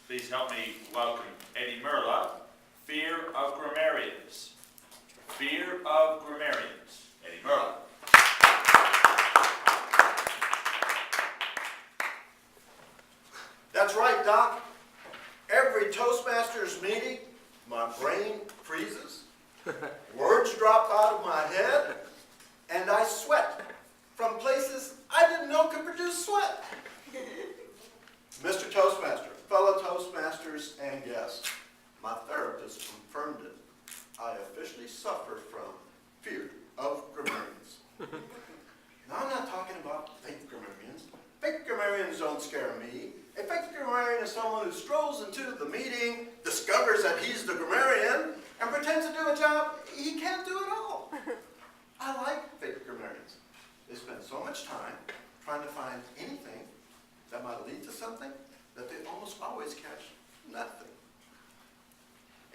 Please help me welcome Eddie Merla, Fear of Grammarians. Fear of Grammarians. Eddie Merla. That's right, Doc. Every Toastmasters meeting, my brain freezes, words drop out of my head, and I sweat from places I didn't know could produce sweat. Mr. Toastmaster, fellow Toastmasters, and guests, my therapist confirmed it. I officially suffer from fear of grammarians. Now, I'm not talking about fake grammarians. Fake grammarians don't scare me. A fake grammarian is someone who strolls into the meeting, discovers that he's the grammarian, and pretends to do a job he can't do at all. I like fake grammarians. They spend so much time trying to find anything that might lead to something that they almost always catch nothing.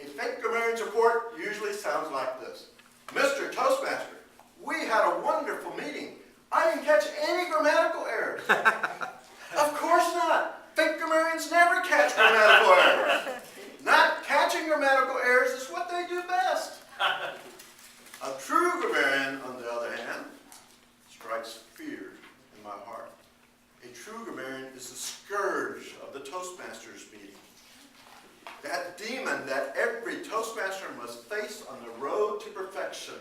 A fake grammarian's report usually sounds like this. Mr. Toastmaster, we had a wonderful meeting. I didn't catch any grammatical errors. Of course not. Fake grammarians never catch grammatical errors. Not catching grammatical errors is what they do best. A true grammarian, on the other hand, strikes fear in my heart. A true grammarian is the scourge of the Toastmasters meeting. That demon that every Toastmaster must face on the road to perfection.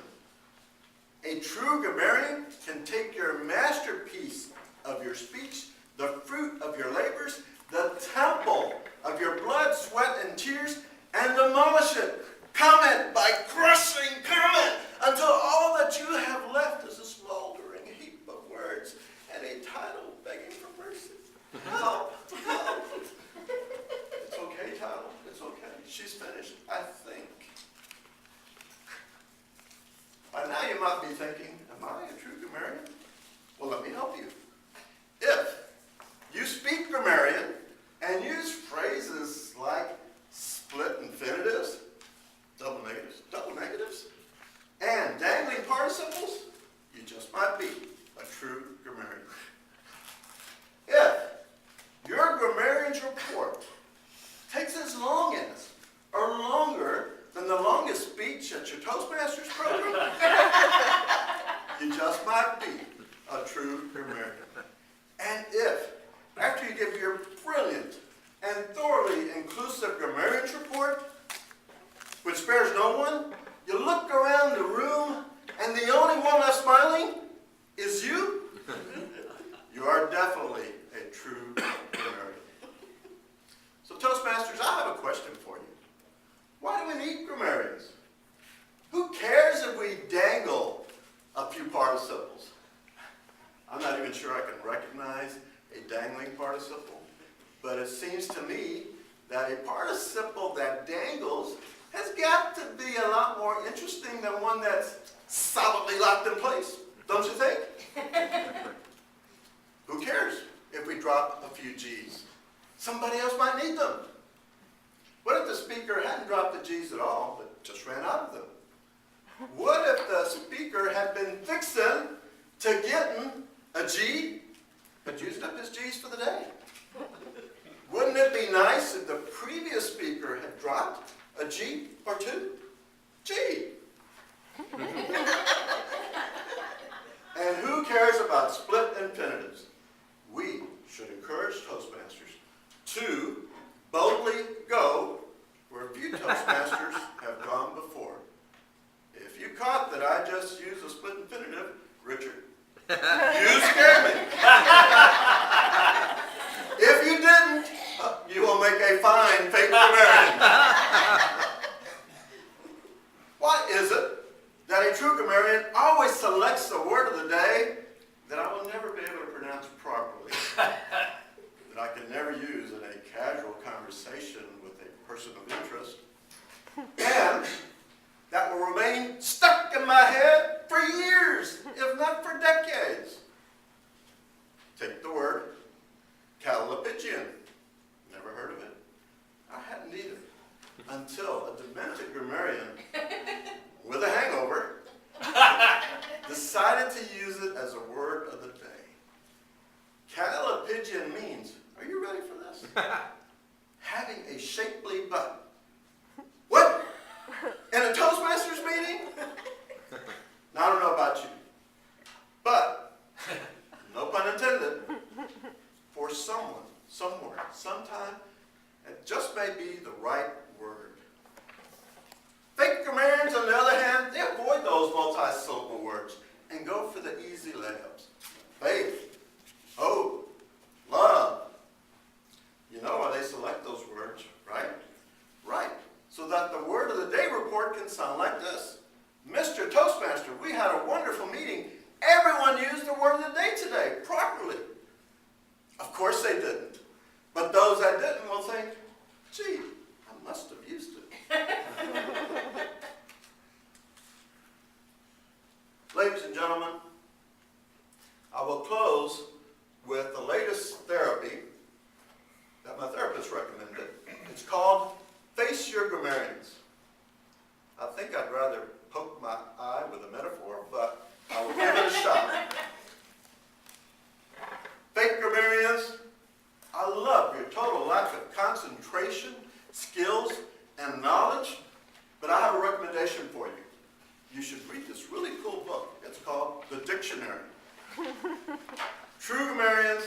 A true grammarian can take your masterpiece of your speech, the fruit of your labors, the temple of your blood, sweat, and tears, and demolish it, comment by crushing comment, until all that you have left is a smoldering heap of words and a title begging for mercy. Help! Help! It's okay, title. It's okay. She's finished, I think. By now you might be thinking, am I a true grammarian? Well, let me help you. If you speak grammarian and use phrases like split infinitives, double negatives, and dangling participles, you just might be a true grammarian. If your grammarian's report takes as long as or longer than the longest speech at your Toastmasters program, you just might be a true grammarian. And if, after you give your brilliant and thoroughly inclusive grammarian's report, which spares no one, you look around the room and the only one left smiling is you, you are definitely a true grammarian. So Toastmasters, I have a question for you. Why do we need grammarians? Who cares if we dangle a few participles? I'm not even sure I can recognize a dangling participle, but it seems to me that a participle that dangles has got to be a lot more interesting than one that's solidly locked in place, don't you think? Who cares if we drop a few G's? Somebody else might need them. What if the speaker hadn't dropped the G's at all, but just ran out of them? What if the speaker had been fixing to getting a G, but used up his G's for the day? Wouldn't it be nice if the previous speaker had dropped a G or two? G. And who cares about split infinitives? We should encourage Toastmasters to boldly go where few Toastmasters have gone before. If you caught that I just used a split infinitive, Richard, you scared me. If you didn't, you will make a fine fake grammarian. Why is it that a true grammarian always selects the word of the day that I will never be able to pronounce properly, that I can never use in a casual conversation with a person of interest, and that will remain stuck in my head for years, if not for decades? Take the word Callipygian. Never heard of it? I hadn't either, until a demented grammarian with a hangover decided to use it as a word of the day. Callipygian means, are you ready for this? having a shapely butt. What? In a Toastmasters meeting? Now, I don't know about you, but, no pun intended, for someone, somewhere, sometime, it just may be the right word. Fake grammarians, on the other hand, they avoid those multi-syllable words and go for the easy layups. Faith, hope, love. You know why they select those words, right? Right. So that the word of the day report can sound like this. Mr. Toastmaster, we had a wonderful meeting. Everyone used the word of the day today properly. Of course they didn't. But those that didn't will think, gee, I must have used it. Ladies and gentlemen, I will close with the latest therapy that my therapist recommended. It's called Face Your Grammarians. I think I'd rather poke my eye with a metaphor, but I will give it a shot. Fake grammarians, I love your total lack of concentration, skills, and knowledge, but I have a recommendation for you. You should read this really cool book. It's called The Dictionary. True grammarians